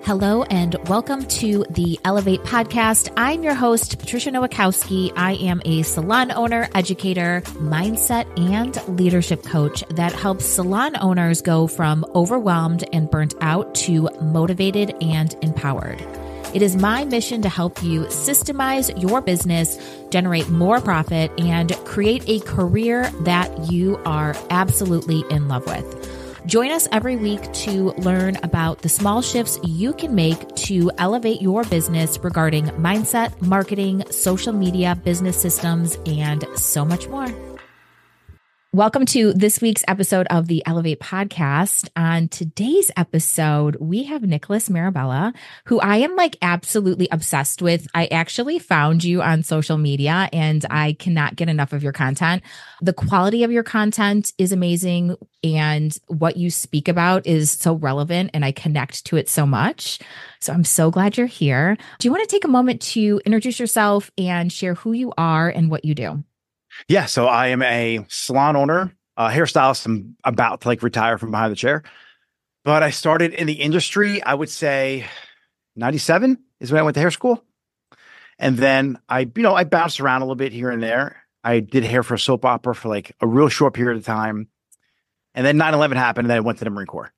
Hello and welcome to the Elevate podcast. I'm your host, Patricia Nowakowski. I am a salon owner, educator, mindset, and leadership coach that helps salon owners go from overwhelmed and burnt out to motivated and empowered. It is my mission to help you systemize your business, generate more profit, and create a career that you are absolutely in love with. Join us every week to learn about the small shifts you can make to elevate your business regarding mindset, marketing, social media, business systems, and so much more. Welcome to this week's episode of the Elevate podcast. On today's episode, we have Nick Mirabella, who I am absolutely obsessed with. I actually found you on social media and I cannot get enough of your content. The quality of your content is amazing and what you speak about is so relevant and I connect to it so much. So I'm so glad you're here. Do you want to take a moment to introduce yourself and share who you are and what you do? Yeah, so I am a salon owner, a hairstylist. I'm about to retire from behind the chair, but I started in the industry, I would say 97 is when I went to hair school. And then I bounced around a little bit here and there. I did hair for a soap opera for a real short period of time. And then 9/11 happened and then I went to the Marine Corps.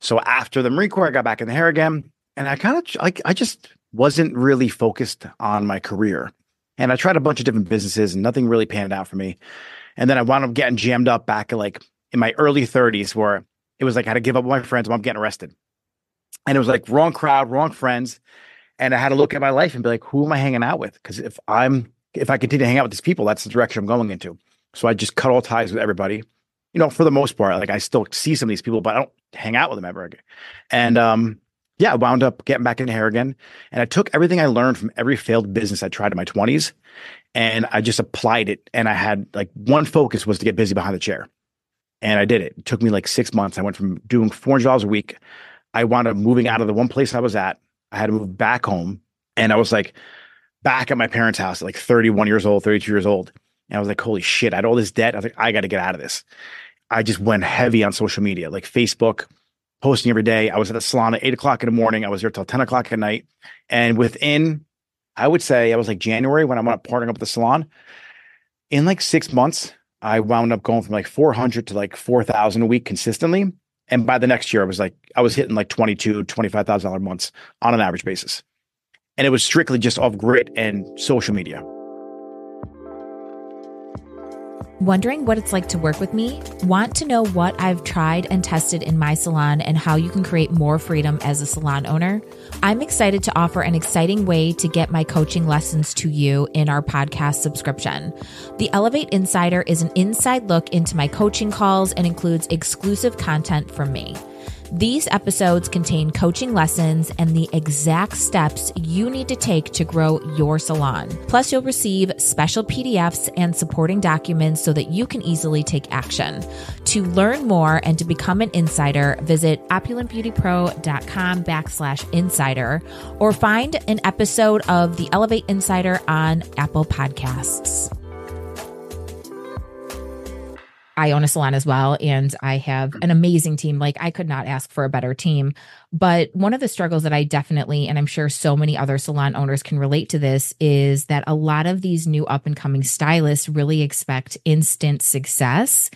So after the Marine Corps, I got back in the hair again. And I just wasn't really focused on my career. And I tried a bunch of different businesses and nothing really panned out for me. And then I wound up getting jammed up back in my early 30s where it was I had to give up my friends while I'm getting arrested. And it was wrong crowd, wrong friends. And I had to look at my life and be who am I hanging out with? Because if I continue to hang out with these people, that's the direction I'm going into. So I just cut all ties with everybody, for the most part. I still see some of these people, but I don't hang out with them ever again. And I wound up getting back into hair again. And I took everything I learned from every failed business I tried in my 20s and I just applied it. And I had one focus was to get busy behind the chair. And I did it. It took me 6 months. I went from doing $400 a week. I wound up moving out of the one place I was at. I had to move back home. And I was back at my parents' house at 31 years old, 32 years old. And I was holy shit, I had all this debt. I was I got to get out of this. I just went heavy on social media, Facebook, posting every day. I was at the salon at 8 o'clock in the morning. I was there till 10 o'clock at night. And within, I would say, I was January when I wound up partnering up with the salon. In 6 months, I wound up going from 400 to 4,000 a week consistently. And by the next year, I was hitting $22,000, $25,000 months on an average basis. And it was strictly just off grit and social media. Wondering what it's like to work with me? Want to know what I've tried and tested in my salon and how you can create more freedom as a salon owner? I'm excited to offer an exciting way to get my coaching lessons to you in our podcast subscription. The Elevate Insider is an inside look into my coaching calls and includes exclusive content from me. These episodes contain coaching lessons and the exact steps you need to take to grow your salon. Plus, you'll receive special PDFs and supporting documents so that you can easily take action. To learn more and to become an insider, visit opulentbeautypro.com/insider or find an episode of the Elevate Insider on Apple Podcasts. I own a salon as well, and I have an amazing team. I could not ask for a better team. But one of the struggles that I definitely, and I'm sure so many other salon owners can relate to this, is that a lot of these new up and coming stylists really expect instant success.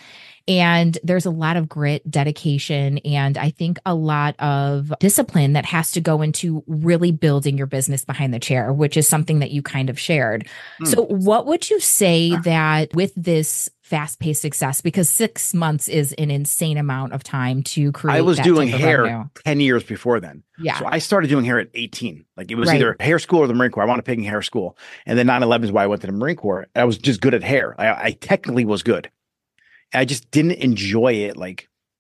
And there's a lot of grit, dedication, and I think a lot of discipline that has to go into really building your business behind the chair, which is something that you kind of shared. So what would you say that with this fast-paced success, because 6 months is an insane amount of time to create. I was doing hair revenue. 10 years before then. Yeah. So I started doing hair at 18. It was either hair school or the Marine Corps. I wanted to pick hair school. And then 9/11 is why I went to the Marine Corps. I was just good at hair. I technically was good. I just didn't enjoy it.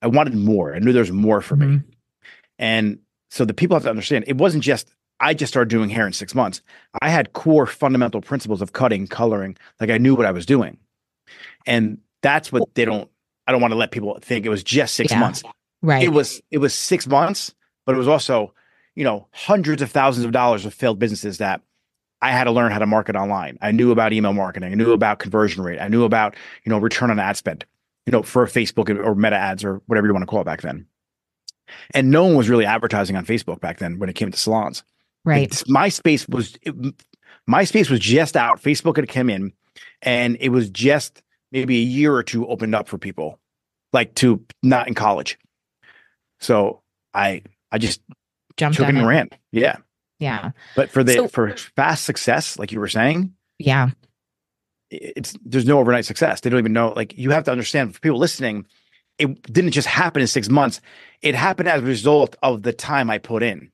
I wanted more. I knew there was more for me. And so the people have to understand, it wasn't just, I just started doing hair in 6 months. I had core fundamental principles of cutting, coloring. I knew what I was doing. And that's what I don't want to let people think it was just 6 months. Right. It was 6 months, but it was also, hundreds of thousands of dollars of failed businesses that I had to learn how to market online. I knew about email marketing. I knew about conversion rate. I knew about, return on ad spend, for Facebook or Meta ads or whatever you want to call it back then. And no one was really advertising on Facebook back then when it came to salons. Like Right. MySpace was just out. Facebook had come in, and it was just maybe a year or two opened up for people, like to not in college. So I just Jumped took it on and it. ran. Yeah. Yeah. But So, for fast success, like you were saying, yeah. there's no overnight success. They don't even know. Like, you have to understand, for people listening, it didn't just happen in 6 months. It happened as a result of the time I put in.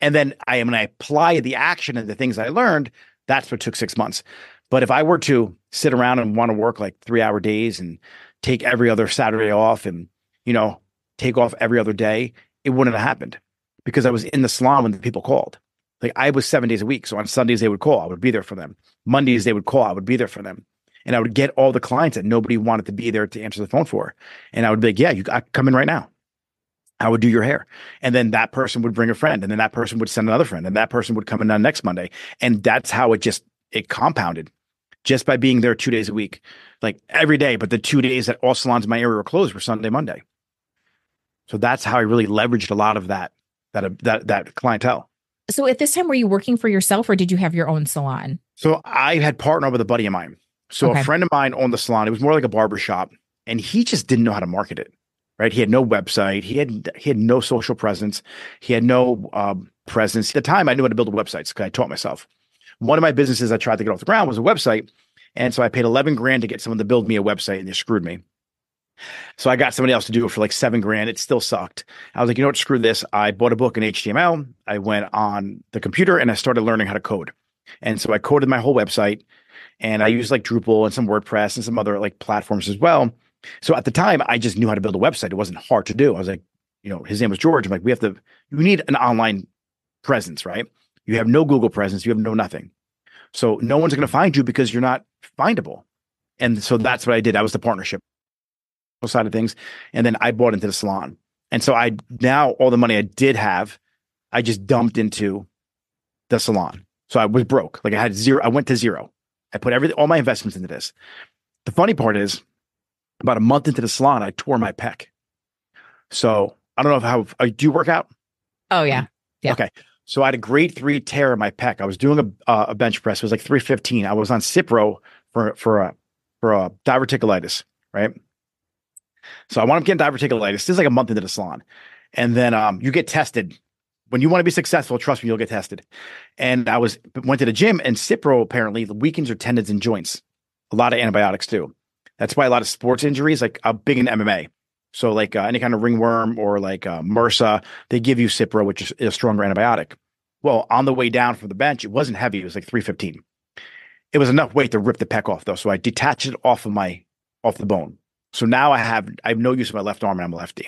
And then when I apply the action and the things I learned, that's what took 6 months. But if I were to sit around and want to work like 3-hour days and take every other Saturday off and, take off every other day, it wouldn't have happened, because I was in the salon when the people called. Like, I was 7 days a week. So on Sundays, they would call. I would be there for them. Mondays, they would call. I would be there for them. And I would get all the clients that nobody wanted to be there to answer the phone for. And I would be like, yeah, I come in right now. I would do your hair. And then that person would bring a friend. And then that person would send another friend. And that person would come in on next Monday. And that's how it compounded, just by being there 2 days a week, like every day. But the 2 days that all salons in my area were closed were Sunday, Monday. So that's how I really leveraged a lot of that clientele. So at this time, were you working for yourself or did you have your own salon? So I had partnered with a buddy of mine. So Okay. a friend of mine owned the salon. It was more like a barber shop, and he just didn't know how to market it. Right? He had no website. He had no social presence. He had no presence. At the time, I knew how to build websites because I taught myself. One of my businesses I tried to get off the ground was a website. And so I paid 11 grand to get someone to build me a website, and they screwed me. So I got somebody else to do it for like 7 grand. It still sucked. I was like, you know what? Screw this. I bought a book in HTML. I went on the computer and I started learning how to code. And so I coded my whole website, and I used like Drupal and some WordPress and some other like platforms as well. So at the time, I just knew how to build a website. It wasn't hard to do. I was like, his name was George. I'm like, we need an online presence, right? You have no Google presence. You have no nothing. So no one's going to find you because you're not findable. And so that's what I did. I was the partnership side of things. And then I bought into the salon. And so now all the money I did have, I just dumped into the salon. So I was broke. Like, I had zero. I went to zero. I put all my investments into this. The funny part is, about a month into the salon, I tore my pec. So I don't know do you work out? Oh, yeah. Yeah. Okay. So I had a grade 3 tear in my pec. I was doing a bench press. It was like 315. I was on Cipro for a diverticulitis, right? So I wound up getting diverticulitis. This is like a month into the salon. And then you get tested. When you want to be successful, trust me, you'll get tested. And I went to the gym, and Cipro apparently weakens your tendons and joints. A lot of antibiotics too. That's why a lot of sports injuries, like big in MMA. So like any kind of ringworm or like MRSA, they give you Cipro, which is a stronger antibiotic. Well, on the way down from the bench, it wasn't heavy. It was like 315. It was enough weight to rip the pec off though. So I detached it off the bone. So now I have no use of my left arm, and I'm a lefty.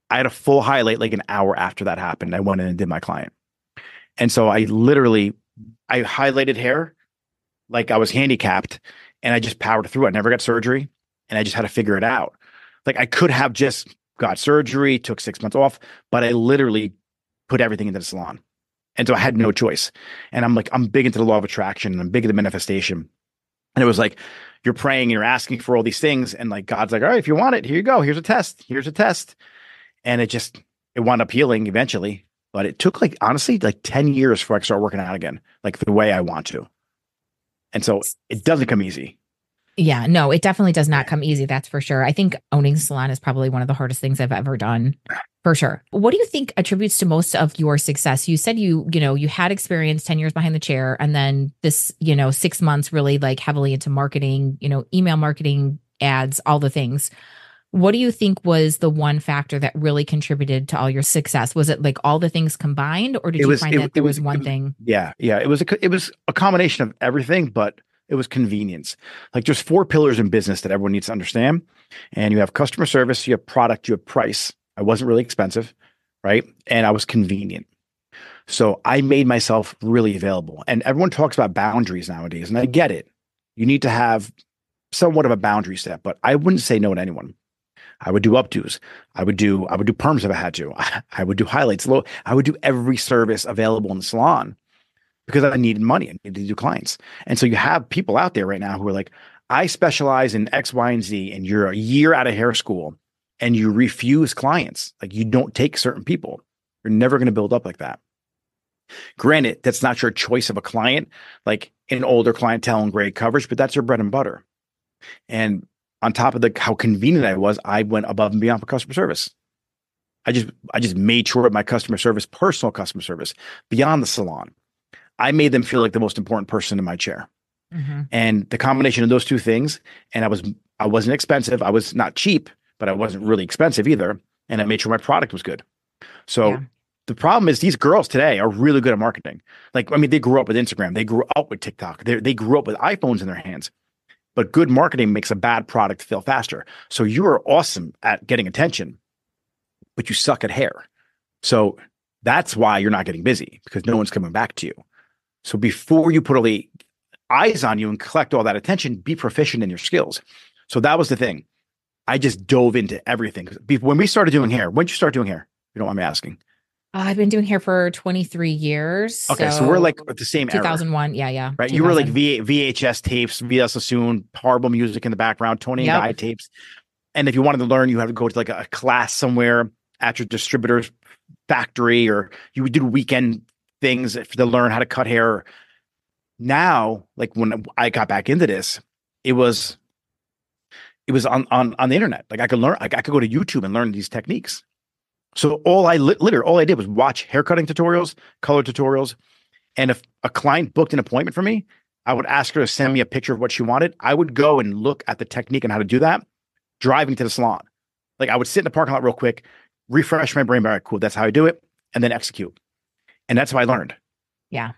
I had a full highlight like an hour after that happened. I went in and did my client. And so I highlighted hair like I was handicapped, and I just powered through it. I never got surgery, and I just had to figure it out. Like, I could have just got surgery, took 6 months off, but I literally put everything into the salon. And so I had no choice. And I'm big into the law of attraction, and I'm big into manifestation. And it was like, you're praying and you're asking for all these things. And like, God's like, all right, if you want it, here you go. Here's a test. And it wound up healing eventually. But it took honestly, 10 years before I could start working out again, like the way I want to. And so it doesn't come easy. Yeah, no, it definitely does not come easy. That's for sure. I think owning a salon is probably one of the hardest things I've ever done, for sure. What do you think attributes to most of your success? You said you had experience 10 years behind the chair, and then this, 6 months really heavily into marketing, email marketing, ads, all the things. What do you think was the one factor that really contributed to all your success? Was it all the things combined, or did you find that there was one thing? Yeah. It was a combination of everything, but it was convenience. There's 4 pillars in business that everyone needs to understand. And you have customer service, you have product, you have price. I wasn't really expensive, right? And I was convenient. So I made myself really available. And everyone talks about boundaries nowadays, and I get it. You need to have somewhat of a boundary set, but I wouldn't say no to anyone. I would do updos. I would do perms if I had to. I would do highlights. I would do every service available in the salon because I needed money. I needed to do clients. And so you have people out there right now who are like, I specialize in X, Y, and Z, and you're a year out of hair school and you refuse clients. Like you don't take certain people. You're never going to build up like that. Granted, that's not your choice of a client, like an older clientele and great coverage, but that's your bread and butter. And on top of how convenient I was, I went above and beyond for customer service. I just made sure my customer service, personal customer service, beyond the salon, I made them feel like the most important person in my chair. Mm-hmm. And the combination of those two things, and I wasn't expensive. I was not cheap, but I wasn't really expensive either. And I made sure my product was good. So the problem is these girls today are really good at marketing. Like, I mean, they grew up with Instagram. They grew up with TikTok. They grew up with iPhones in their hands. But good marketing makes a bad product fail faster. So you are awesome at getting attention, but you suck at hair. So that's why you're not getting busy, because no one's coming back to you. So before you put all the eyes on you and collect all that attention, be proficient in your skills. So that was the thing. I just dove into everything. When we started doing hair, when did you start doing hair? You don't mind me asking. I've been doing hair for 23 years. Okay, so we're like at the same 2001. era. Yeah. Right. You were like VHS tapes, VS Sassoon, horrible music in the background, Tony and Guy tapes. And if you wanted to learn, you had to go to like a class somewhere at your distributor's factory, or you would do weekend things to learn how to cut hair. Now, like when I got back into this, it was on the internet. Like I could learn, I could go to YouTube and learn these techniques. So all I did was watch haircutting tutorials, color tutorials. And if a client booked an appointment for me, I would ask her to send me a picture of what she wanted. I would go and look at the technique and how to do that, driving to the salon. Like I would sit in the parking lot real quick, refresh my brain. All right, cool. That's how I do it. And then execute. And that's how I learned. Yeah.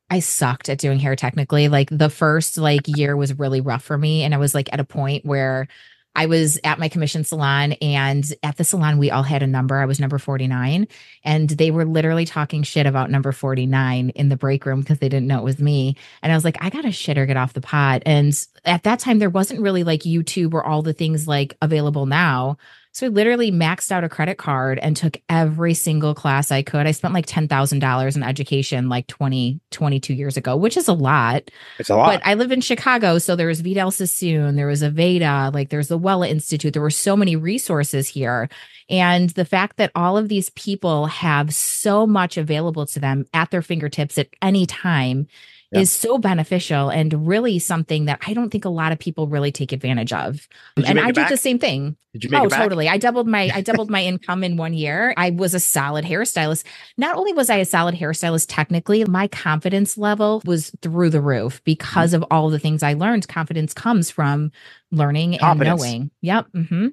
I sucked at doing hair technically. Like the first year was really rough for me. And I was like at a point where I was at my commission salon, and at the salon, we all had a number. I was number 49, and they were literally talking shit about number 49 in the break room because they didn't know it was me. And I was like, I got to shit or get off the pot. And at that time, there wasn't really like YouTube or all the things like available now. So I literally maxed out a credit card and took every single class I could. I spent like $10,000 in education like 22 years ago, which is a lot. It's a lot. But I live in Chicago, so there was Vidal Sassoon, there was Aveda, like there's the Wella Institute. There were so many resources here. And the fact that all of these people have so much available to them at their fingertips at any time is so beneficial, and really something that I don't think a lot of people really take advantage of. And I did the same thing. Did you make it back? Totally. I doubled my income in 1 year. I was a solid hairstylist. Not only was I a solid hairstylist technically, my confidence level was through the roof because of all the things I learned. Confidence comes from learning and knowing. Yep. Mm-hmm.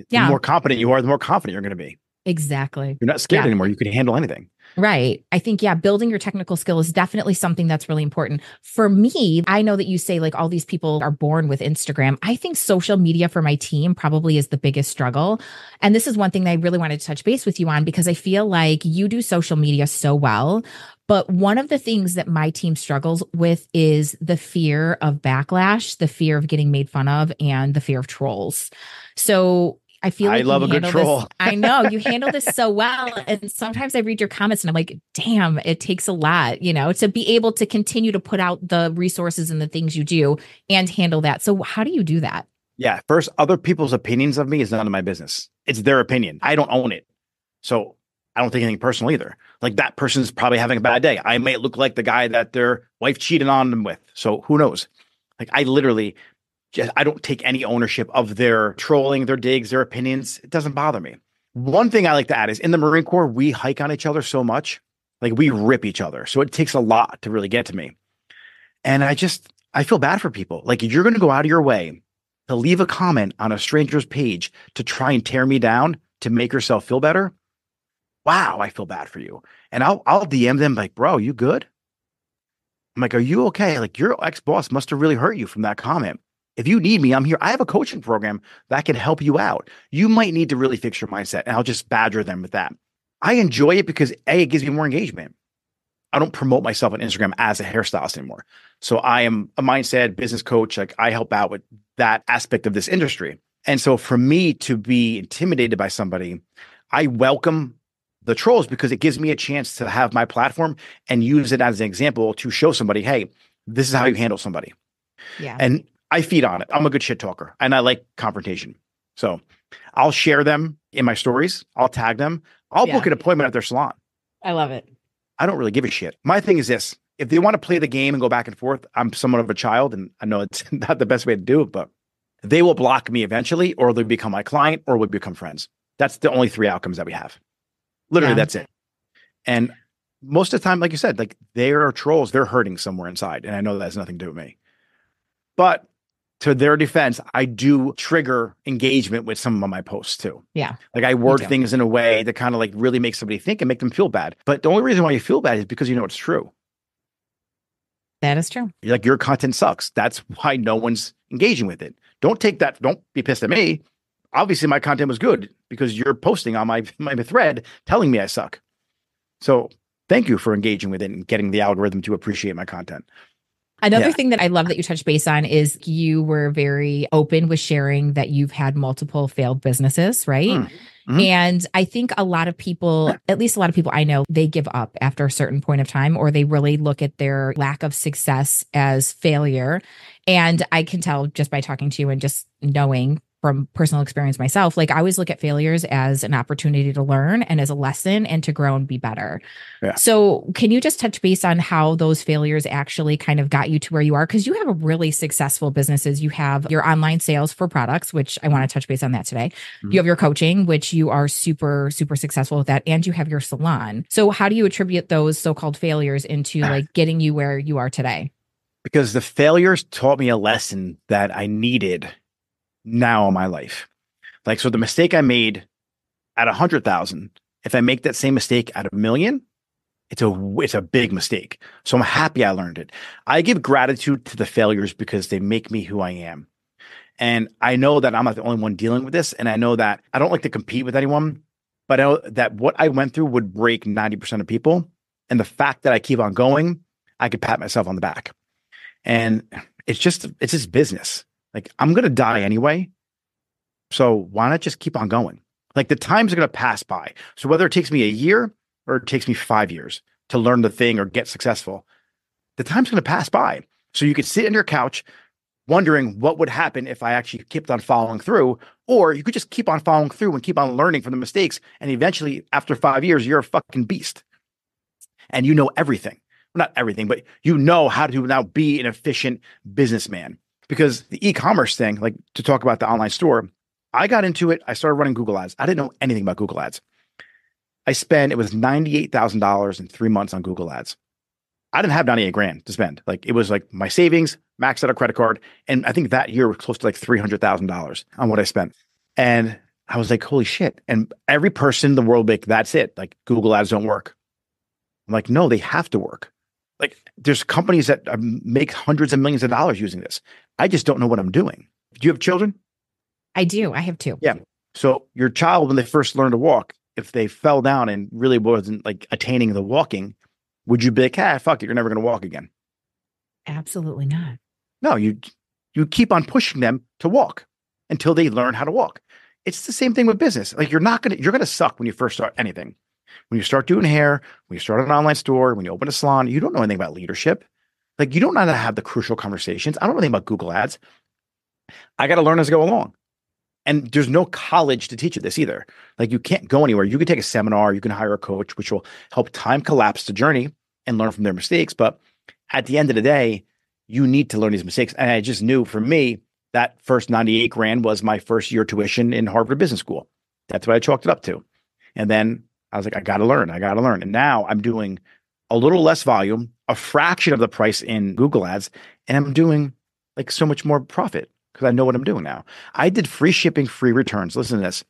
The more confident you are, the more confident you're going to be. Exactly. You're not scared anymore. You can handle anything. Right. I think, building your technical skill is definitely something that's really important. For me, I know that you say like all these people are born with Instagram. I think social media for my team probably is the biggest struggle. And this is one thing that I really wanted to touch base with you on, because I feel like you do social media so well. But one of the things that my team struggles with is the fear of backlash, the fear of getting made fun of, and the fear of trolls. So I feel like I love a good troll. I know you handle this so well. And sometimes I read your comments and I'm like, damn, it takes a lot, to be able to continue to put out the resources and the things you do and handle that. So how do you do that? Yeah. First, other people's opinions of me is none of my business. It's their opinion. I don't own it. So I don't think anything personal either. Like that person's probably having a bad day. I may look like the guy that their wife cheated on them with. So who knows? Like I literally I don't take any ownership of their trolling, their digs, their opinions. It doesn't bother me. One thing I like to add is in the Marine Corps, we hike on each other so much. Like we rip each other. So it takes a lot to really get to me. And I feel bad for people. Like you're going to go out of your way to leave a comment on a stranger's page to try and tear me down to make yourself feel better. Wow, I feel bad for you. And I'll DM them like, bro, you good? I'm like, are you okay? Like your ex-boss must have really hurt you from that comment. If you need me, I'm here. I have a coaching program that can help you out. You might need to really fix your mindset, and I'll just badger them with that. I enjoy it because it gives me more engagement. I don't promote myself on Instagram as a hairstylist anymore. So I am a mindset business coach. Like I help out with that aspect of this industry. And so for me to be intimidated by somebody, I welcome the trolls because it gives me a chance to have my platform and use it as an example to show somebody, hey, this is how you handle somebody. Yeah. And I feed on it. I'm a good shit talker and I like confrontation. So I'll share them in my stories. I'll tag them. I'll book an appointment at their salon. I love it. I don't really give a shit. My thing is this. If they want to play the game and go back and forth, I'm somewhat of a child, and I know it's not the best way to do it, but they will block me eventually, or they'll become my client, or we'll become friends. That's the only three outcomes that we have. Literally, that's it. And most of the time, like you said, like they are trolls. They're hurting somewhere inside. And I know that has nothing to do with me. But to their defense, I do trigger engagement with some of my posts too. Yeah. Like I word things in a way that kind of like really makes somebody think and make them feel bad. But the only reason why you feel bad is because you know it's true. That is true. Like your content sucks. That's why no one's engaging with it. Don't take that. Don't be pissed at me. Obviously, my content was good because you're posting on my thread telling me I suck. So thank you for engaging with it and getting the algorithm to appreciate my content. Another thing that I love that you touched base on is you were very open with sharing that you've had multiple failed businesses, right? Mm-hmm. And I think a lot of people, at least a lot of people I know, they give up after a certain point of time, or they really look at their lack of success as failure. And I can tell just by talking to you and just knowing from personal experience myself, like I always look at failures as an opportunity to learn and as a lesson and to grow and be better. Yeah. So can you just touch base on how those failures actually kind of got you to where you are? Because you have a really successful businesses. You have your online sales for products, which I want to touch base on that today. Mm-hmm. You have your coaching, which you are super, super successful with that. And you have your salon. So how do you attribute those so-called failures into like getting you where you are today? Because the failures taught me a lesson that I needed now in my life. Like, so the mistake I made at 100,000, if I make that same mistake at 1,000,000, it's a big mistake. So I'm happy I learned it. I give gratitude to the failures because they make me who I am. And I know that I'm not the only one dealing with this. And I know that I don't like to compete with anyone, but I know that what I went through would break 90% of people. And the fact that I keep on going, I could pat myself on the back. And it's just business. Like, I'm going to die anyway. So why not just keep on going? Like, the time's going to pass by. So whether it takes me a year or it takes me 5 years to learn the thing or get successful, the time's going to pass by. So you could sit on your couch wondering what would happen if I actually kept on following through, or you could just keep on following through and keep on learning from the mistakes. And eventually, after 5 years, you're a fucking beast. And you know everything. Well, not everything, but you know how to now be an efficient businessman. Because the e-commerce thing, like to talk about the online store, I got into it. I started running Google ads. I didn't know anything about Google ads. It was $98,000 in 3 months on Google ads. I didn't have 98 grand to spend. Like, it was like my savings, maxed out a credit card. And I think that year was close to like $300,000 on what I spent. And I was like, holy shit. And every person in the world, like, that's it. Like, Google ads don't work. I'm like, no, they have to work. Like, there's companies that make hundreds of millions of dollars using this. I just don't know what I'm doing. Do you have children? I do. I have two. Yeah. So your child, when they first learned to walk, if they fell down and really wasn't like attaining the walking, would you be like, fuck it, you're never going to walk again? Absolutely not. No, you keep on pushing them to walk until they learn how to walk. It's the same thing with business. Like, you're going to suck when you first start anything. When you start doing hair, when you start an online store, when you open a salon, you don't know anything about leadership. Like, you don't know how to have the crucial conversations. I don't know anything about Google ads. I got to learn as I go along. And there's no college to teach you this either. Like, you can't go anywhere. You can take a seminar, you can hire a coach, which will help time collapse the journey and learn from their mistakes. But at the end of the day, you need to learn these mistakes. And I just knew, for me, that first 98 grand was my first year tuition in Harvard Business School. That's what I chalked it up to. And then I was like, I got to learn. And now I'm doing a little less volume, a fraction of the price in Google ads, and I'm doing like so much more profit because I know what I'm doing now. I did free shipping, free returns. Listen to this.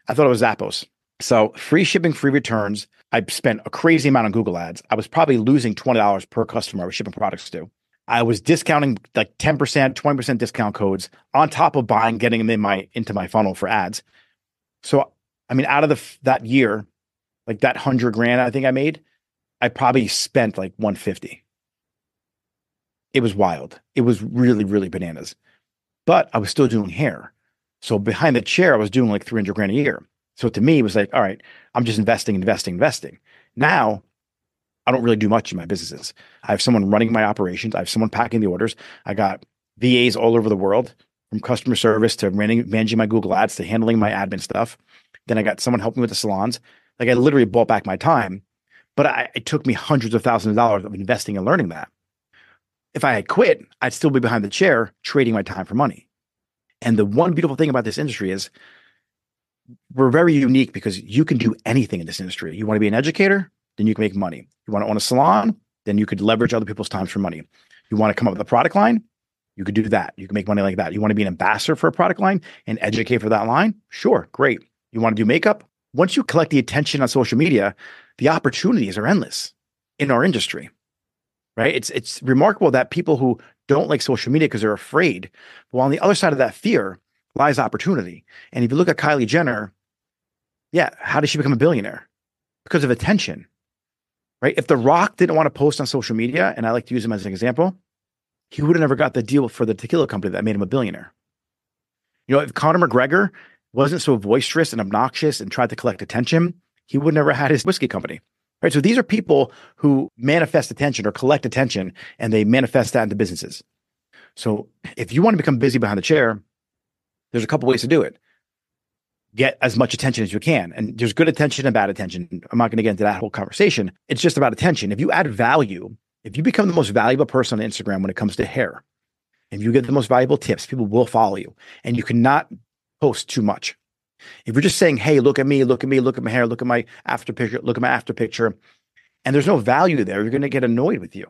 I thought it was Zappos. So free shipping, free returns. I spent a crazy amount on Google ads. I was probably losing $20 per customer I was shipping products to. I was discounting like 10%, 20% discount codes on top of getting them into my funnel for ads. So, I mean, out of that year, like that 100 grand I think I made, I probably spent like 150. It was wild. It was really, really bananas. But I was still doing hair. So behind the chair, I was doing like 300 grand a year. So to me, it was like, all right, I'm just investing. Now, I don't really do much in my businesses. I have someone running my operations. I have someone packing the orders. I got VAs all over the world. from customer service to managing my Google ads to handling my admin stuff. Then I got someone helping me with the salons. Like I literally bought back my time, but it took me hundreds of thousands of dollars of investing and learning that. If I had quit, I'd still be behind the chair trading my time for money. And the one beautiful thing about this industry is we're very unique because you can do anything in this industry. You want to be an educator, then you can make money. You want to own a salon, then you could leverage other people's time for money. You want to come up with a product line, you could do that. You can make money like that. You want to be an ambassador for a product line and educate for that line? Sure, great. You want to do makeup? Once you collect the attention on social media, the opportunities are endless in our industry, right? It's remarkable that people who don't like social media because they're afraid, well, on the other side of that fear lies opportunity. And if you look at Kylie Jenner, yeah, how did she become a billionaire? Because of attention, right? If The Rock didn't want to post on social media, and I like to use him as an example, he would have never got the deal for the tequila company that made him a billionaire. You know, if Conor McGregor wasn't so boisterous and obnoxious and tried to collect attention, he would never had his whiskey company, right? So these are people who manifest attention or collect attention, and they manifest that into businesses. So if you want to become busy behind the chair, there's a couple ways to do it. Get as much attention as you can. And there's good attention and bad attention. I'm not going to get into that whole conversation. It's just about attention. If you add value, if you become the most valuable person on Instagram when it comes to hair, if you get the most valuable tips, people will follow you. And you cannot post too much. If you're just saying, hey, look at me, look at me, look at my hair, look at my after picture, look at my after picture, and there's no value there, you're going to get annoyed with you.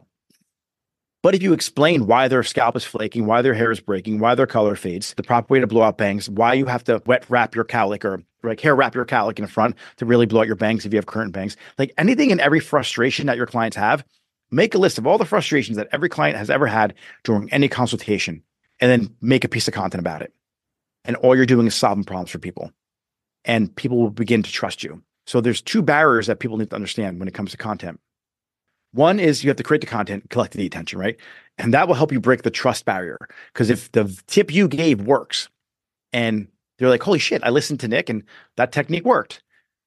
But if you explain why their scalp is flaking, why their hair is breaking, why their color fades, the proper way to blow out bangs, why you have to wet wrap your cowlick or like hair wrap your cowlick in the front to really blow out your bangs if you have current bangs, like anything and every frustration that your clients have, make a list of all the frustrations that every client has ever had during any consultation, and then make a piece of content about it. And all you're doing is solving problems for people. And people will begin to trust you. So there's two barriers that people need to understand when it comes to content. One is you have to create the content, collect the attention, right? And that will help you break the trust barrier. Because if the tip you gave works and they're like, holy shit, I listened to Nick and that technique worked.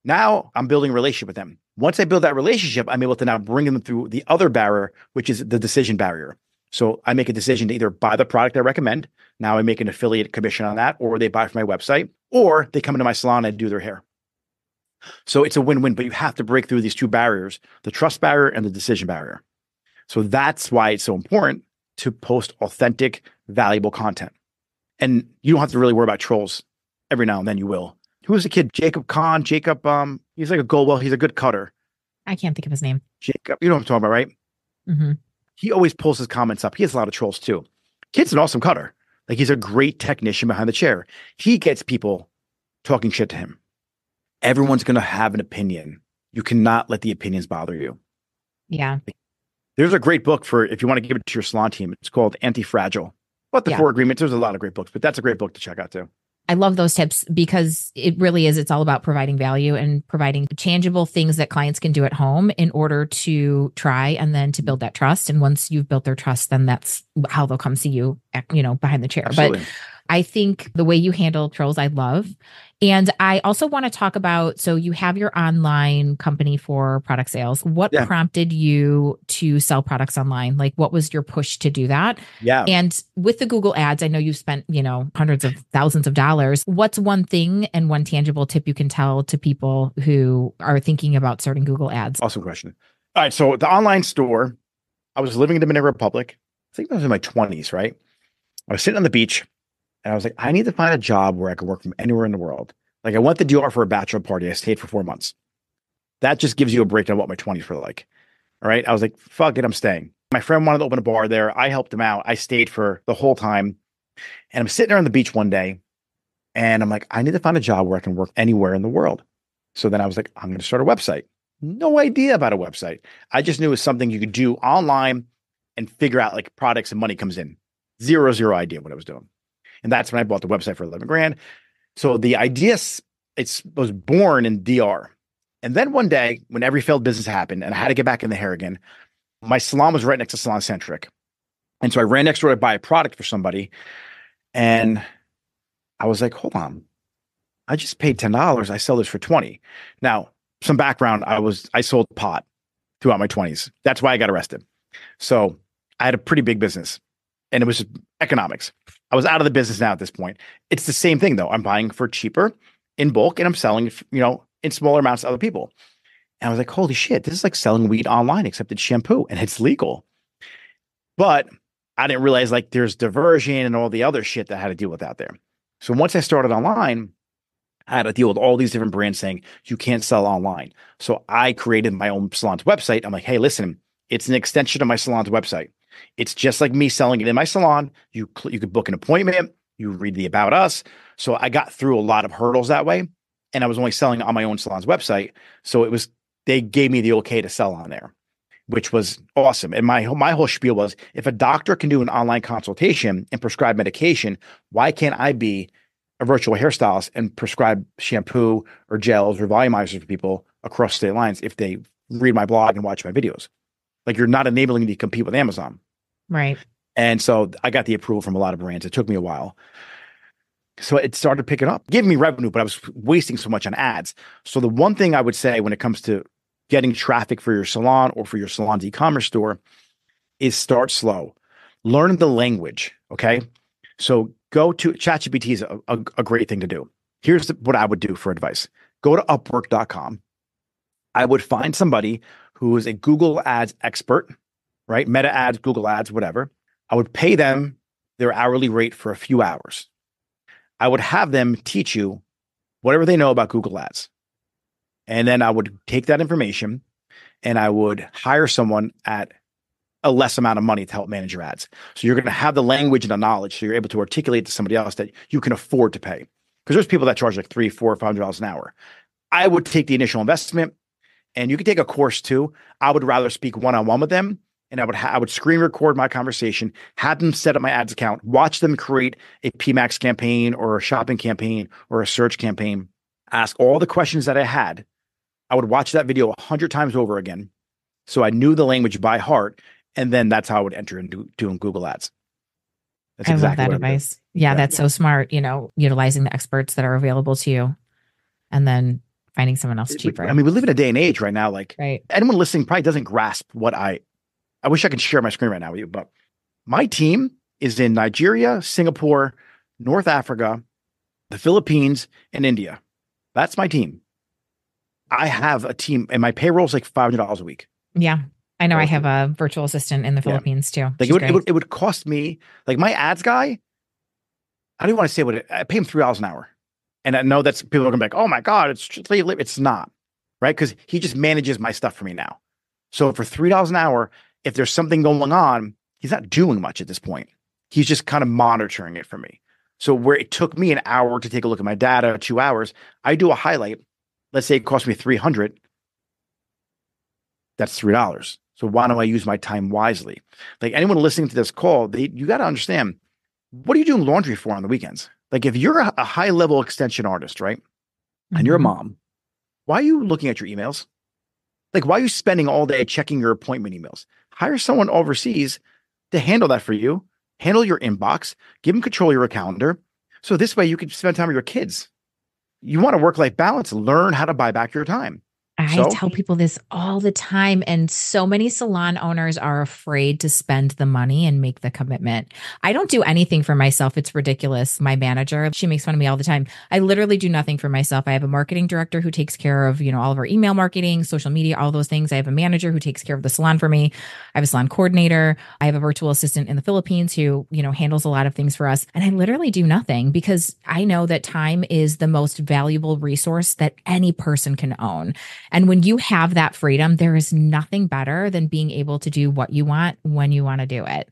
Now I'm building a relationship with them. Once I build that relationship, I'm able to now bring them through the other barrier, which is the decision barrier. So I make a decision to either buy the product I recommend. Now I make an affiliate commission on that, or they buy from my website, or they come into my salon and do their hair. So it's a win-win, but you have to break through these two barriers, the trust barrier and the decision barrier. So that's why it's so important to post authentic, valuable content. And you don't have to really worry about trolls. Every now and then you will. Who was the kid? Jacob Kahn. Jacob, he's like a Goldwell. He's a good cutter. I can't think of his name. Jacob, you know what I'm talking about, right? Mm-hmm. He always pulls his comments up. He has a lot of trolls too. Kid's an awesome cutter. Like he's a great technician behind the chair. He gets people talking shit to him. Everyone's going to have an opinion. You cannot let the opinions bother you. Yeah. There's a great book for if you want to give it to your salon team. It's called Anti-Fragile. But the Four Agreements, there's a lot of great books, but that's a great book to check out too. I love those tips because it really is. It's all about providing value and providing tangible things that clients can do at home in order to try and then to build that trust. And once you've built their trust, then that's how they'll come see you, behind the chair. Absolutely. But I think the way you handle trolls, I love. And I also want to talk about, so you have your online company for product sales. What prompted you to sell products online? Like what was your push to do that? Yeah. And with the Google ads, I know you've spent, hundreds of thousands of dollars. What's one thing and one tangible tip you can tell to people who are thinking about starting Google ads? Awesome question. All right. So the online store, I was living in the Dominican Republic. I think I was in my 20s, right? I was sitting on the beach. And I was like, I need to find a job where I could work from anywhere in the world. Like I went to DR for a bachelor party. I stayed for 4 months. That just gives you a breakdown of what my 20s were like. All right. I was like, fuck it, I'm staying. My friend wanted to open a bar there. I helped him out. I stayed for the whole time. And I'm sitting there on the beach one day and I'm like, I need to find a job where I can work anywhere in the world. So then I was like, I'm going to start a website. No idea about a website. I just knew it was something you could do online and figure out like products and money comes in. Zero idea what I was doing. And that's when I bought the website for 11 grand. So the idea, was born in DR. And then one day when every failed business happened and I had to get back in the hair again, my salon was right next to Salon Centric. And so I ran next door to buy a product for somebody. And I was like, hold on, I just paid $10. I sell this for 20. Now, some background, I sold pot throughout my 20s. That's why I got arrested. So I had a pretty big business. and it was economics. I was out of the business now at this point. It's the same thing though. I'm buying for cheaper in bulk and I'm selling, in smaller amounts to other people. And I was like, holy shit, this is like selling weed online, except it's shampoo and it's legal. But I didn't realize like there's diversion and all the other shit that I had to deal with out there. So once I started online, I had to deal with all these different brands saying you can't sell online. So I created my own salon's website. I'm like, hey, listen, it's an extension of my salon's website. It's just like me selling it in my salon. You could book an appointment. You read the about us. So I got through a lot of hurdles that way. And I was only selling on my own salon's website. So they gave me the okay to sell on there, which was awesome. And my whole spiel was, if a doctor can do an online consultation and prescribe medication, why can't I be a virtual hairstylist and prescribe shampoo or gels or volumizers for people across state lines if they read my blog and watch my videos? Like, you're not enabling me to compete with Amazon. Right. And so I got the approval from a lot of brands. It took me a while. So it started picking up, giving me revenue, but I was wasting so much on ads. So the one thing I would say when it comes to getting traffic for your salon or for your salon's e-commerce store is start slow. Learn the language, okay? So go to ChatGPT is a great thing to do. Here's what I would do for advice. Go to Upwork.com. I would find somebody who is a Google Ads expert, right? Meta ads, Google Ads, whatever. I would pay them their hourly rate for a few hours. I would have them teach you whatever they know about Google Ads. And then I would take that information and I would hire someone at a less amount of money to help manage your ads. So you're going to have the language and the knowledge, so you're able to articulate to somebody else that you can afford to pay. Because there's people that charge like $300, $400, $500 an hour. I would take the initial investment, and you could take a course too. I would rather speak one-on-one with them, and I would screen record my conversation, have them set up my ads account, watch them create a PMAX campaign or a shopping campaign or a search campaign, ask all the questions that I had. I would watch that video 100 times over again, so I knew the language by heart. And then that's how I would enter into doing Google Ads. That's I exactly love that advice. Yeah, that's so smart. Utilizing the experts that are available to you and then finding someone else cheaper. I mean, we live in a day and age right now. Like, right. Anyone listening probably doesn't grasp what I wish I could share my screen right now with you, but my team is in Nigeria, Singapore, North Africa, the Philippines, and India. That's my team. I have a team and my payroll is like $500 a week. Yeah. I know. I have a virtual assistant in the Philippines too. Like it would cost me, like my ads guy, I don't even want to say I pay him $3 an hour. And I know that's people are gonna be like, oh my God, it's not, right? Because he just manages my stuff for me now. So for $3 an hour, if there's something going on, he's not doing much at this point. He's just kind of monitoring it for me. So where it took me an hour to take a look at my data, 2 hours, I do a highlight. Let's say it cost me $300. That's $3. So why don't I use my time wisely? Like, anyone listening to this call, you got to understand, what are you doing laundry for on the weekends? Like, if you're a high level extension artist, right? And you're a mom, why are you looking at your emails? Like, why are you spending all day checking your appointment emails? Hire someone overseas to handle that for you. Handle your inbox, give them control of your calendar. So this way you can spend time with your kids. You want a work-life balance, learn how to buy back your time. I tell people this all the time, and so many salon owners are afraid to spend the money and make the commitment. I don't do anything for myself. It's ridiculous. My manager, she makes fun of me all the time. I literally do nothing for myself. I have a marketing director who takes care of, all of our email marketing, social media, all those things. I have a manager who takes care of the salon for me. I have a salon coordinator. I have a virtual assistant in the Philippines who, handles a lot of things for us. And I literally do nothing because I know that time is the most valuable resource that any person can own. And when you have that freedom, there is nothing better than being able to do what you want when you want to do it.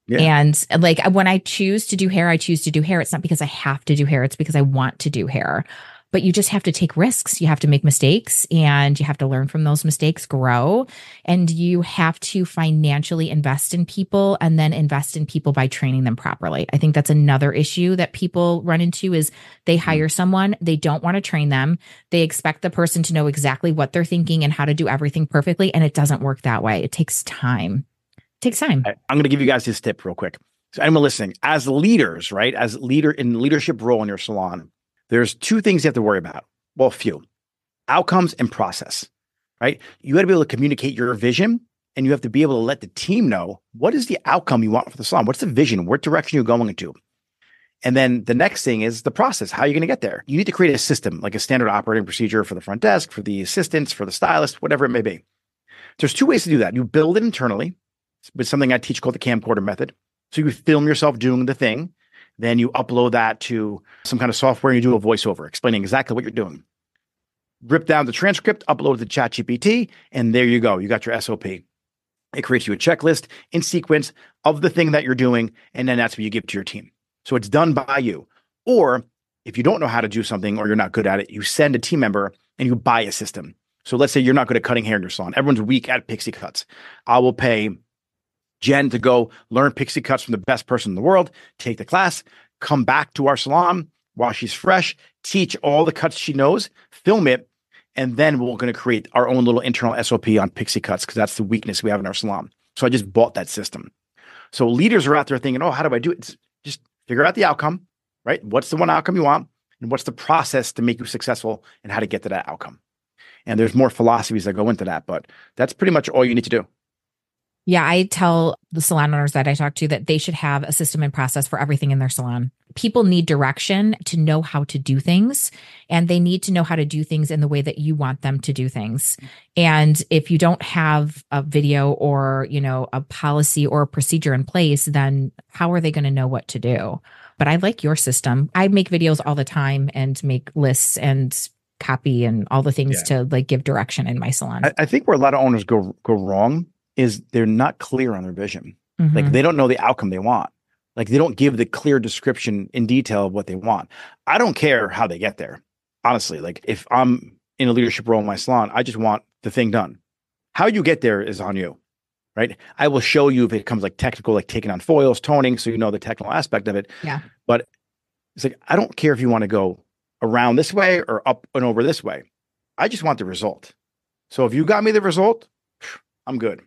Yeah. And like when I choose to do hair, I choose to do hair. It's not because I have to do hair. It's because I want to do hair. But you just have to take risks. You have to make mistakes and you have to learn from those mistakes, grow, and you have to financially invest in people and then invest in people by training them properly. I think that's another issue that people run into is they hire someone, they don't want to train them. They expect the person to know exactly what they're thinking and how to do everything perfectly. And it doesn't work that way. It takes time. It takes time. I'm going to give you guys this tip real quick. So anyone listening, as leaders, right? As leader in leadership role in your salon, there's two things you have to worry about. Well, few. Outcomes and process, right? You got to be able to communicate your vision and you have to be able to let the team know what is the outcome you want for the salon. What's the vision? What direction you're going into? And then the next thing is the process. How are you going to get there? You need to create a system, like a standard operating procedure for the front desk, for the assistants, for the stylist, whatever it may be. There's two ways to do that. You build it internally with something I teach called the camcorder method. So you film yourself doing the thing. Then you upload that to some kind of software and you do a voiceover explaining exactly what you're doing. Rip down the transcript, upload it to ChatGPT, and there you go. You got your SOP. It creates you a checklist in sequence of the thing that you're doing, and then that's what you give to your team. So it's done by you. Or if you don't know how to do something or you're not good at it, you send a team member and you buy a system. So let's say you're not good at cutting hair in your salon. Everyone's weak at pixie cuts. I will pay Jen to go learn pixie cuts from the best person in the world, take the class, come back to our salon while she's fresh, teach all the cuts she knows, film it, and then we're going to create our own little internal SOP on pixie cuts because that's the weakness we have in our salon. So I just bought that system. So leaders are out there thinking, oh, how do I do it? It's just figure out the outcome, right? What's the one outcome you want? And what's the process to make you successful and how to get to that outcome? And there's more philosophies that go into that, but that's pretty much all you need to do. Yeah, I tell the salon owners that I talk to that they should have a system and process for everything in their salon. People need direction to know how to do things, and they need to know how to do things in the way that you want them to do things. And if you don't have a video or, a policy or a procedure in place, then how are they going to know what to do? But I like your system. I make videos all the time and make lists and copy and all the things to give direction in my salon. I think where a lot of owners go wrong is they're not clear on their vision. Mm-hmm. Like they don't know the outcome they want. Like they don't give the clear description in detail of what they want. I don't care how they get there. Honestly, like if I'm in a leadership role in my salon, I just want the thing done. How you get there is on you, right? I will show you if it comes like technical, like taking on foils, toning, so you know the technical aspect of it. Yeah. But it's like, I don't care if you want to go around this way or up and over this way. I just want the result. So if you got me the result, I'm good.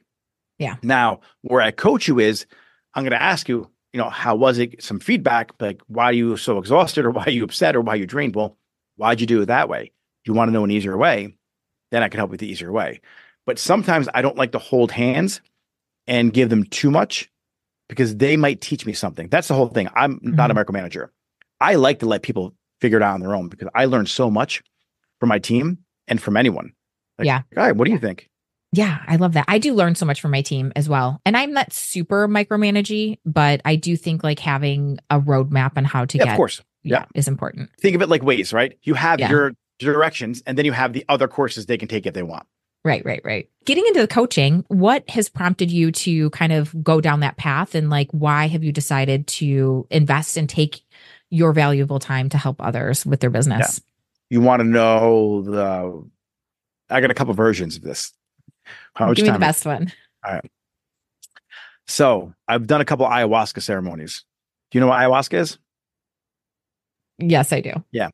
Yeah. Now, where I coach you is, I'm going to ask you, how was it? Some feedback, like, why are you so exhausted or why are you upset or why are you drained? Well, why'd you do it that way? You want to know an easier way? Then I can help with the easier way. But sometimes I don't like to hold hands and give them too much because they might teach me something. That's the whole thing. I'm not a micromanager. I like to let people figure it out on their own because I learn so much from my team and from anyone. Like, all right, what do you think? Yeah, I love that. I do learn so much from my team as well. And I'm not super micromanagey, but I do think like having a roadmap on how to get, of course, is important. Think of it like ways, right? You have your directions and then you have the other courses they can take if they want. Right. Getting into the coaching, what has prompted you to kind of go down that path? And like, why have you decided to invest and take your valuable time to help others with their business? Yeah. You want to know I got a couple versions of this. Give me the best one. All right. So I've done a couple ayahuasca ceremonies. Do you know what ayahuasca is? Yes, I do. Yeah.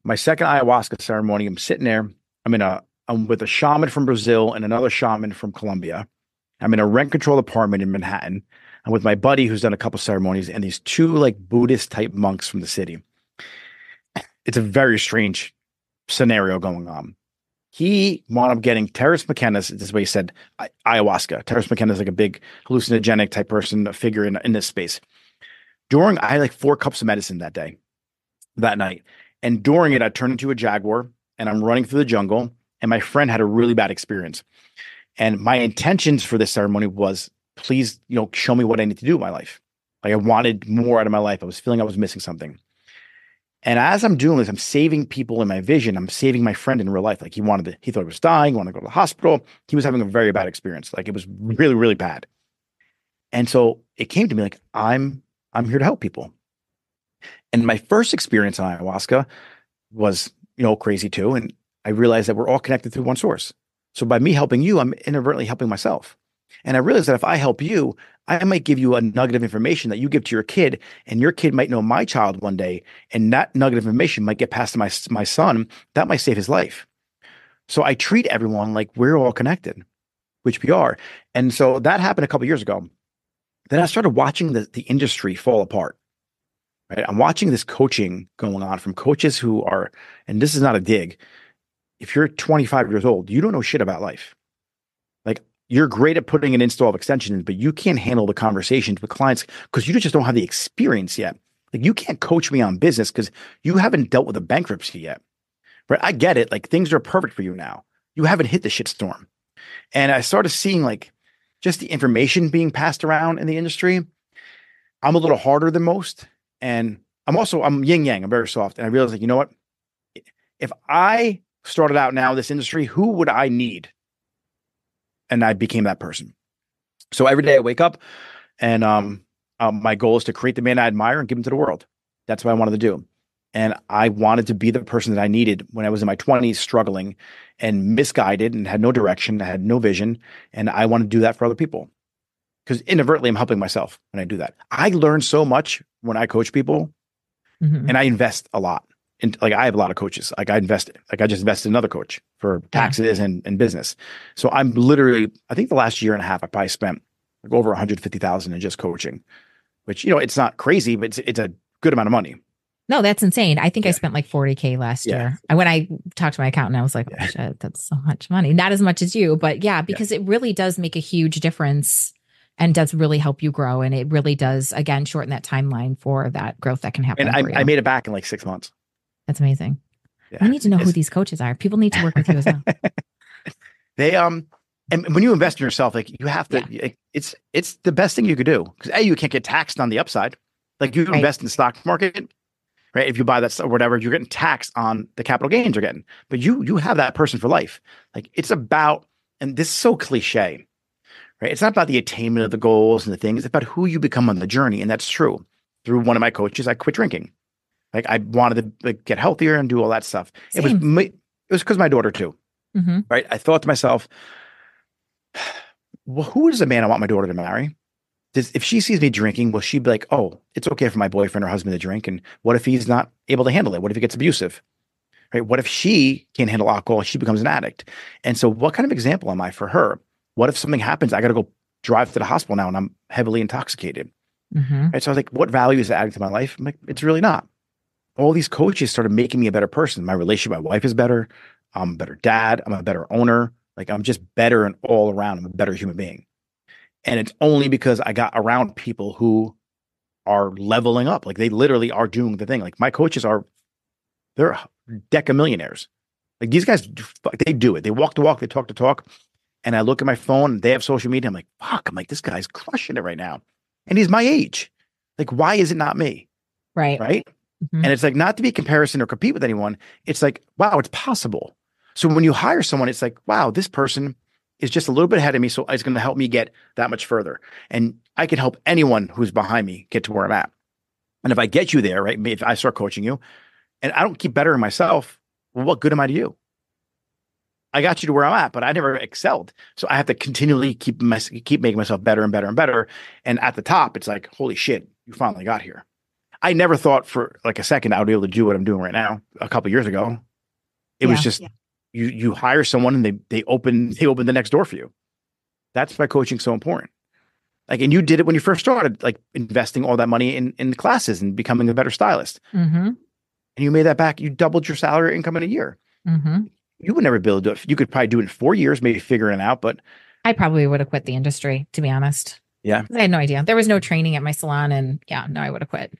My second ayahuasca ceremony, I'm sitting there. I'm with a shaman from Brazil and another shaman from Colombia. I'm in a rent-controlled apartment in Manhattan. I'm with my buddy who's done a couple ceremonies and these two like Buddhist type monks from the city. It's a very strange scenario going on. He wound up getting Terence McKenna's, this is what he said, ayahuasca. Terence McKenna is like a big hallucinogenic type person, a figure in this space. I had like 4 cups of medicine that night. And during it, I turned into a jaguar and I'm running through the jungle. And my friend had a really bad experience. And my intentions for this ceremony was, please, show me what I need to do in my life. Like I wanted more out of my life. I was feeling I was missing something. And as I'm doing this, I'm saving people in my vision. I'm saving my friend in real life. Like he thought he was dying, wanted to go to the hospital. He was having a very bad experience. Like it was really, really bad. And so it came to me like, I'm here to help people. And my first experience on ayahuasca was, crazy too. And I realized that we're all connected through one source. So by me helping you, I'm inadvertently helping myself. And I realized that if I help you, I might give you a nugget of information that you give to your kid, and your kid might know my child one day, and that nugget of information might get passed to my son. That might save his life. So I treat everyone like we're all connected, which we are. And so that happened a couple of years ago. Then I started watching the industry fall apart. Right? I'm watching this coaching going on from coaches who are, and this is not a dig, if you're 25 years old, you don't know shit about life. Like you're great at putting an install of extensions, but you can't handle the conversations with clients because you just don't have the experience yet. Like you can't coach me on business because you haven't dealt with a bankruptcy yet. Right? I get it. Like things are perfect for you now. You haven't hit the shitstorm. And I started seeing like just the information being passed around in the industry. I'm a little harder than most. And I'm yin yang. I'm very soft. And I realized like, you know what? If I started out now in this industry, who would I need? And I became that person. So every day I wake up and my goal is to create the man I admire and give him to the world. That's what I wanted to do. And I wanted to be the person that I needed when I was in my 20s, struggling and misguided and had no direction. I had no vision. And I want to do that for other people because inadvertently I'm helping myself when I do that. I learn so much when I coach people and I invest a lot. And like I have a lot of coaches. Like I just invested in another coach for taxes and business. So I'm literally, I think the last year and a half, I probably spent like over 150,000 in just coaching, which, it's not crazy, but it's a good amount of money. No, that's insane. I think I spent like 40K last year. And when I talked to my accountant, I was like, oh shit, that's so much money. Not as much as you, but because it really does make a huge difference and does really help you grow. And it really does, again, shorten that timeline for that growth that can happen. And I made it back in like 6 months. That's amazing. We need to know who these coaches are. People need to work with you as well. They, and when you invest in yourself, like you have to, it's the best thing you could do because you can't get taxed on the upside. Like you invest in the stock market. Right. If you buy that stuff or whatever, you're getting taxed on the capital gains you're getting, but you have that person for life. Like it's about, and this is so cliche, right? It's not about the attainment of the goals and the things. It's about who you become on the journey. And that's true. Through one of my coaches, I quit drinking. Like I wanted to get healthier and do all that stuff. Same. It was because my daughter too. Right. I thought to myself, well, who is the man I want my daughter to marry? If she sees me drinking, will she be like, oh, it's okay for my boyfriend or husband to drink? And what if he's not able to handle it? What if he gets abusive? Right? What if she can't handle alcohol and she becomes an addict? And so what kind of example am I for her? What if something happens? I got to go drive to the hospital now and I'm heavily intoxicated. Right? So I was like, what value is that adding to my life? I'm like, it's really not. All these coaches started making me a better person. My relationship with my wife is better. I'm a better dad. I'm a better owner. Like I'm just better and all around. I'm a better human being. And it's only because I got around people who are leveling up. Like they literally are doing the thing. Like my coaches they're decamillionaires. Like these guys, they do it. They walk the walk, they talk the talk. And I look at my phone, they have social media. I'm like, fuck, this guy's crushing it right now. And he's my age. Like, why is it not me? Right. Right. And it's like, not to be a comparison or compete with anyone. It's like, wow, it's possible. So when you hire someone, it's like, wow, this person is just a little bit ahead of me. So it's going to help me get that much further. And I can help anyone who's behind me get to where I'm at. And if I get you there, right, if I start coaching you and I don't keep bettering myself, well, what good am I to you? I got you to where I'm at, but I never excelled. So I have to continually keep making myself better and better and better. And at the top, it's like, holy shit, you finally got here. I never thought for like a second I would be able to do what I'm doing right now. A couple of years ago, it was just you hire someone and they open the next door for you. That's why coaching is so important. Like, and you did it when you first started, like investing all that money in the classes and becoming a better stylist. And you made that back. You doubled your salary income in a year. You would never be able to do it. You could probably do it in 4 years, maybe figuring it out. But I probably would have quit the industry, to be honest. Yeah. I had no idea. There was no training at my salon. And I would have quit.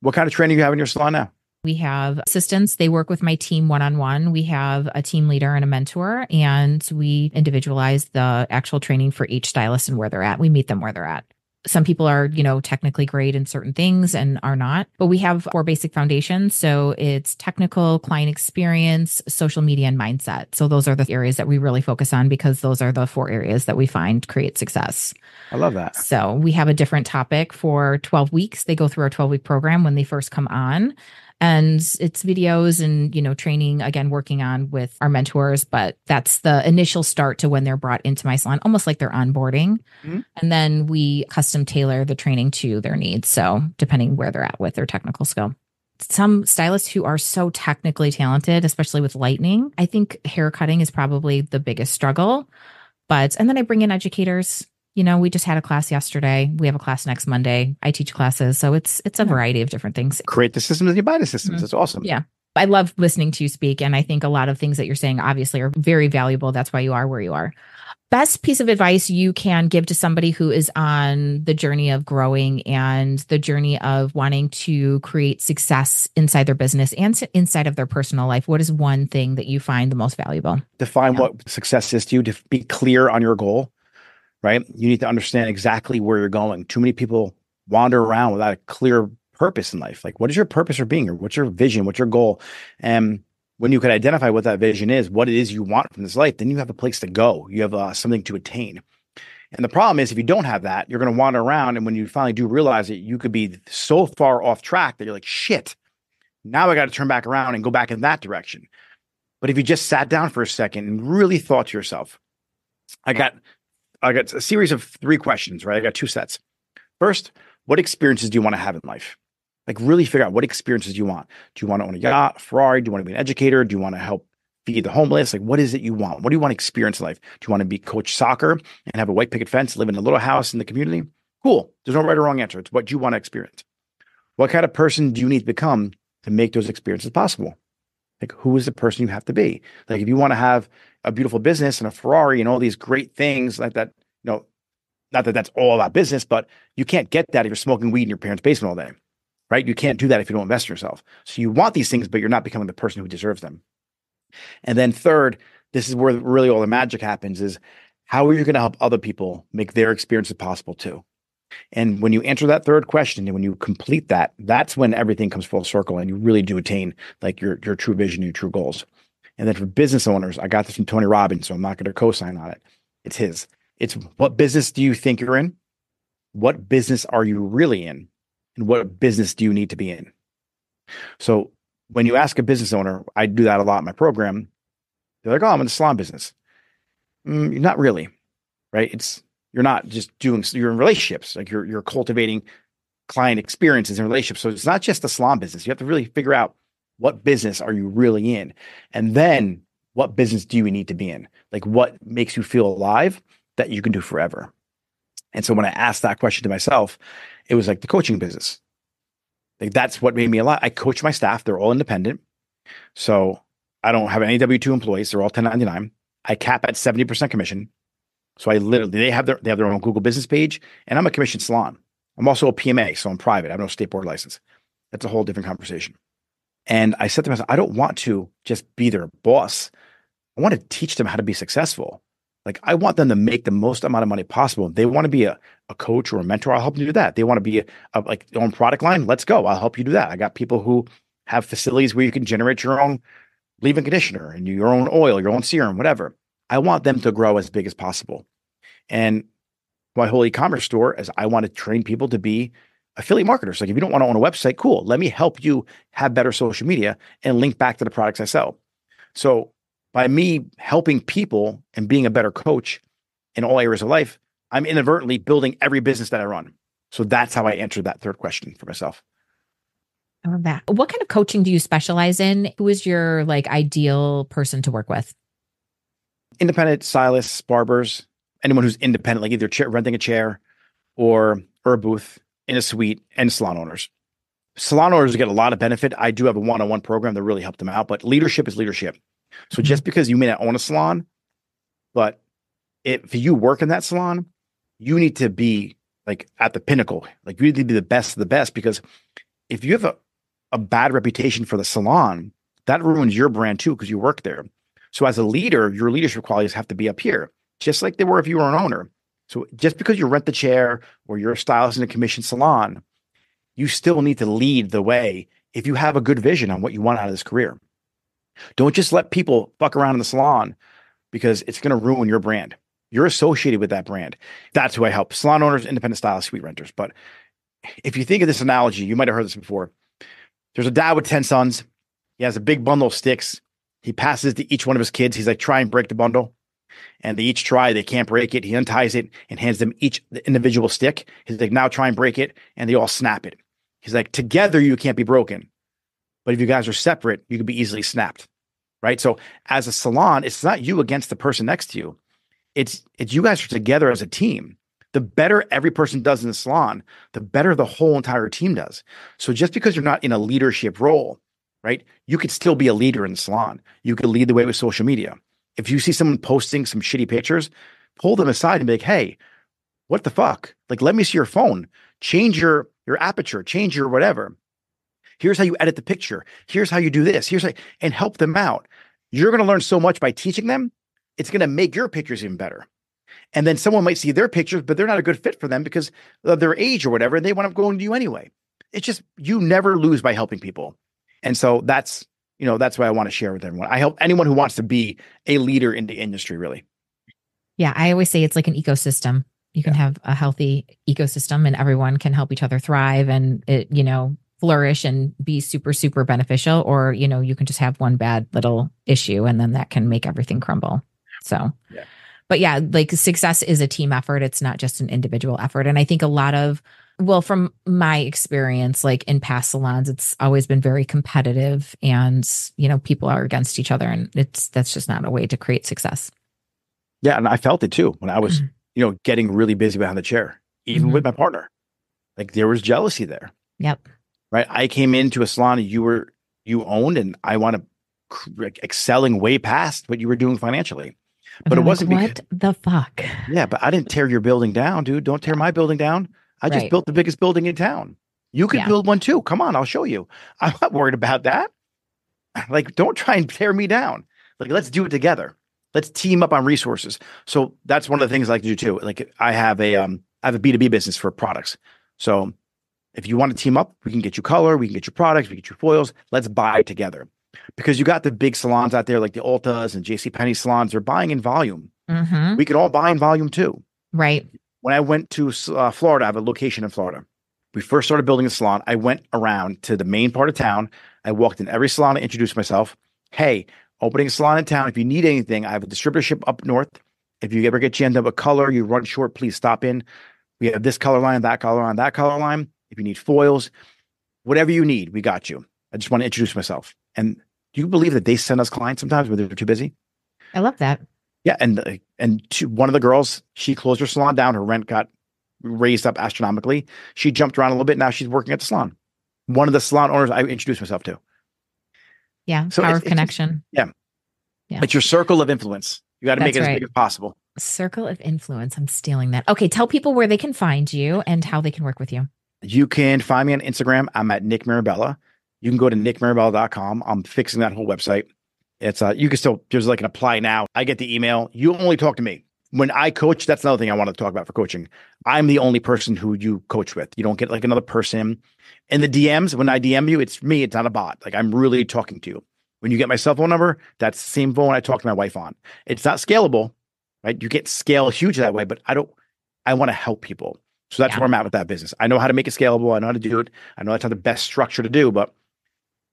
What kind of training do you have in your salon now? We have assistants. They work with my team one-on-one. We have a team leader and a mentor, and we individualize the actual training for each stylist and where they're at. We meet them where they're at. Some people are, technically great in certain things and are not, but we have 4 basic foundations. So it's technical, client experience, social media, and mindset. So those are the areas that we really focus on because those are the 4 areas that we find create success. I love that. So we have a different topic for 12 weeks. They go through our 12-week program when they first come on. And it's videos and, training, again, working on with our mentors. But that's the initial start to when they're brought into my salon, almost like they're onboarding. And then we custom tailor the training to their needs. So depending where they're at with their technical skill. Some stylists who are so technically talented, especially with lightning, I think hair cutting is probably the biggest struggle. And then I bring in educators. We just had a class yesterday. We have a class next Monday. I teach classes. So it's a variety of different things. Create the systems and you buy the systems. That's awesome. Yeah. I love listening to you speak. And I think a lot of things that you're saying obviously are very valuable. That's why you are where you are. Best piece of advice you can give to somebody who is on the journey of growing and the journey of wanting to create success inside their business and inside of their personal life. What is one thing that you find the most valuable? Define what success is to you, to be clear on your goal, right? You need to understand exactly where you're going. Too many people wander around without a clear purpose in life. Like, what is your purpose for being here? What's your vision? What's your goal? And when you can identify what that vision is, what it is you want from this life, then you have a place to go. You have something to attain. And the problem is, if you don't have that, you're going to wander around. And when you finally do realize it, you could be so far off track that you're like, shit, now I got to turn back around and go back in that direction. But if you just sat down for a second and really thought to yourself, I got a series of 3 questions, right? I got 2 sets. First, what experiences do you want to have in life? Like, really figure out what experiences you want. Do you want to own a yacht, a Ferrari? Do you want to be an educator? Do you want to help feed the homeless? Like, what is it you want? What do you want to experience in life? Do you want to be coach soccer and have a white picket fence, live in a little house in the community? Cool. There's no right or wrong answer. It's what you want to experience. What kind of person do you need to become to make those experiences possible? Like, who is the person you have to be? Like, if you want to have a beautiful business and a Ferrari and all these great things like that, not that that's all about business, but you can't get that if you're smoking weed in your parents' basement all day, right? You can't do that if you don't invest in yourself. So you want these things, but you're not becoming the person who deserves them. And then third, this is where really all the magic happens, is how are you going to help other people make their experiences possible too? And when you answer that third question and when you complete that, that's when everything comes full circle and you really do attain like your true vision, your true goals. And then for business owners, I got this from Tony Robbins, so I'm not going to co-sign on it. It's his. It's, what business do you think you're in? What business are you really in? And what business do you need to be in? So when you ask a business owner, I do that a lot in my program. They're like, oh, I'm in the salon business. You're not really, right? You're not just you're in relationships. Like you're cultivating client experiences and relationships. So it's not just the salon business. You have to really figure out, what business are you really in? And then what business do you need to be in? Like, what makes you feel alive that you can do forever? And so when I asked that question to myself, it was like the coaching business. Like, that's what made me alive. I coach my staff. They're all independent. So I don't have any W-2 employees. They're all 1099. I cap at 70% commission. So they have their own Google business page, and I'm a commissioned salon. I'm also a PMA, so I'm private. I have no state board license. That's a whole different conversation. And I said to myself, I don't want to just be their boss. I want to teach them how to be successful. Like, I want them to make the most amount of money possible. If they want to be a coach or a mentor, I'll help them do that. They want to be like their own product line. Let's go. I'll help you do that. I got people who have facilities where you can generate your own leave-in conditioner and your own oil, your own serum, whatever. I want them to grow as big as possible. And my whole e-commerce store is, I want to train people to be affiliate marketers. Like, if you don't want to own a website, cool. Let me help you have better social media and link back to the products I sell. So by me helping people and being a better coach in all areas of life, I'm inadvertently building every business that I run. So that's how I answered that third question for myself. I love that. What kind of coaching do you specialize in? Who is your ideal person to work with? Independent stylists, barbers, anyone who's independent, like either renting a chair or a booth in a suite, and salon owners. Salon owners get a lot of benefit. I do have a one-on-one program that really helped them out, but leadership is leadership. So just because you may not own a salon, but if you work in that salon, you need to be like at the pinnacle. Like, you need to be the best of the best, because if you have a bad reputation for the salon, that ruins your brand too, because you work there. So as a leader, your leadership qualities have to be up here, just like they were if you were an owner. So just because you rent the chair or you're a stylist in a commissioned salon, you still need to lead the way if you have a good vision on what you want out of this career. Don't just let people fuck around in the salon, because it's going to ruin your brand. You're associated with that brand. That's who I help: salon owners, independent stylists, suite renters. But if you think of this analogy, you might have heard this before. There's a dad with 10 sons. He has a big bundle of sticks. He passes to each one of his kids. He's like, try and break the bundle. And they each try, they can't break it. He unties it and hands them each the individual stick. He's like, now try and break it. And they all snap it. He's like, together you can't be broken. But if you guys are separate, you can be easily snapped, right? So as a salon, it's not you against the person next to you. It's you guys are together as a team. The better every person does in the salon, the better the whole entire team does. So just because you're not in a leadership role right? You could still be a leader in the salon. You could lead the way with social media. If you see someone posting some shitty pictures, pull them aside and be like, hey, what the fuck? Like, let me see your phone. Change your aperture, change your whatever. Here's how you edit the picture. Here's how you do this. And help them out. You're going to learn so much by teaching them. It's going to make your pictures even better. And then someone might see their pictures, but they're not a good fit for them because of their age or whatever. And they want to go into you anyway. It's just, you never lose by helping people. And so that's what I want to share with everyone. I help anyone who wants to be a leader in the industry, really. Yeah. I always say it's like an ecosystem. You can have a healthy ecosystem and everyone can help each other thrive and flourish and be super, super beneficial. Or, you can just have one bad little issue and then that can make everything crumble. So, but yeah, like success is a team effort. It's not just an individual effort. And I think from my experience, like in past salons, it's always been very competitive and, people are against each other and that's just not a way to create success. Yeah. And I felt it too when I was, getting really busy behind the chair, even with my partner. Like there was jealousy there. Yep. Right. I came into a salon you owned, and I want to excelling way past what you were doing financially. But it wasn't what the fuck? Yeah, but I didn't tear your building down, dude. Don't tear my building down. I just built the biggest building in town. You could build one too. Come on, I'll show you. I'm not worried about that. Like, don't try and tear me down. Like, let's do it together. Let's team up on resources. So that's one of the things I like to do too. Like I have a B2B business for products. So if you want to team up, we can get you color, we can get you products, we can get you foils. Let's buy together. Because you got the big salons out there like the Ultas and JCPenney salons. They're buying in volume. Mm-hmm. We could all buy in volume too. Right. When I went to Florida, I have a location in Florida. We first started building a salon. I went around to the main part of town. I walked in every salon. I introduced myself. Hey, opening a salon in town. If you need anything, I have a distributorship up north. If you ever get jammed up a color, you run short, please stop in. We have this color line, that color line, that color line. If you need foils, whatever you need, we got you. I just want to introduce myself. And do you believe that they send us clients sometimes when they're too busy? I love that. Yeah. And one of the girls, she closed her salon down. Her rent got raised up astronomically. She jumped around a little bit. Now she's working at the salon. One of the salon owners I introduced myself to. Yeah. So power of connection. Yeah. It's your circle of influence. You got to make it as big as possible. Circle of influence. I'm stealing that. Okay. Tell people where they can find you and how they can work with you. You can find me on Instagram. I'm at Nick Mirabella. You can go to nickmirabella.com. I'm fixing that whole website. It's you can still, there's like an apply now. I get the email. You only talk to me. When I coach, that's another thing I want to talk about for coaching. I'm the only person who you coach with. You don't get like another person. In the DMs, when I DM you, it's me. It's not a bot. Like I'm really talking to you. When you get my cell phone number, that's the same phone I talk to my wife on. It's not scalable, right? You get scale huge that way, but I want to help people. So that's where I'm at with that business. I know how to make it scalable. I know how to do it. I know that's not the best structure to do, but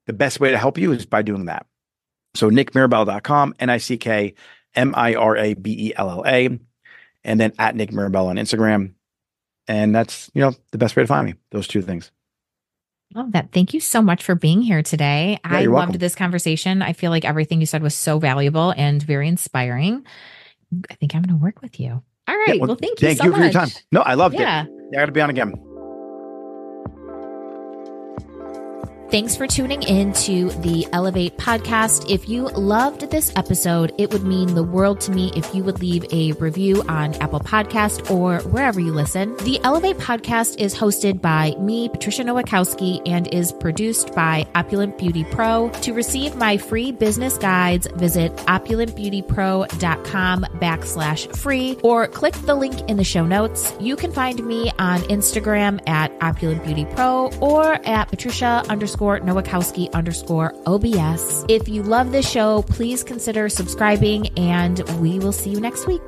the best way to help you is by doing that. So nickmirabella.com, NickMirabella, and then at Nick Mirabella on Instagram. And that's, the best way to find me, those two things. Love that. Thank you so much for being here today. Yeah, I loved welcome. This conversation. I feel like everything you said was so valuable and very inspiring. I think I'm going to work with you. All right. Yeah, well, thank you so much. Thank you for your time. No, I loved it. Yeah, I got to be on again. Thanks for tuning in to the Elevate podcast. If you loved this episode, it would mean the world to me if you would leave a review on Apple Podcast or wherever you listen. The Elevate podcast is hosted by me, Patricia Nowakowski, and is produced by Opulent Beauty Pro. To receive my free business guides, visit opulentbeautypro.com/free or click the link in the show notes. You can find me on Instagram at Opulent Beauty Pro or at Patricia_Nowakowski_OBS. If you love this show, please consider subscribing and we will see you next week.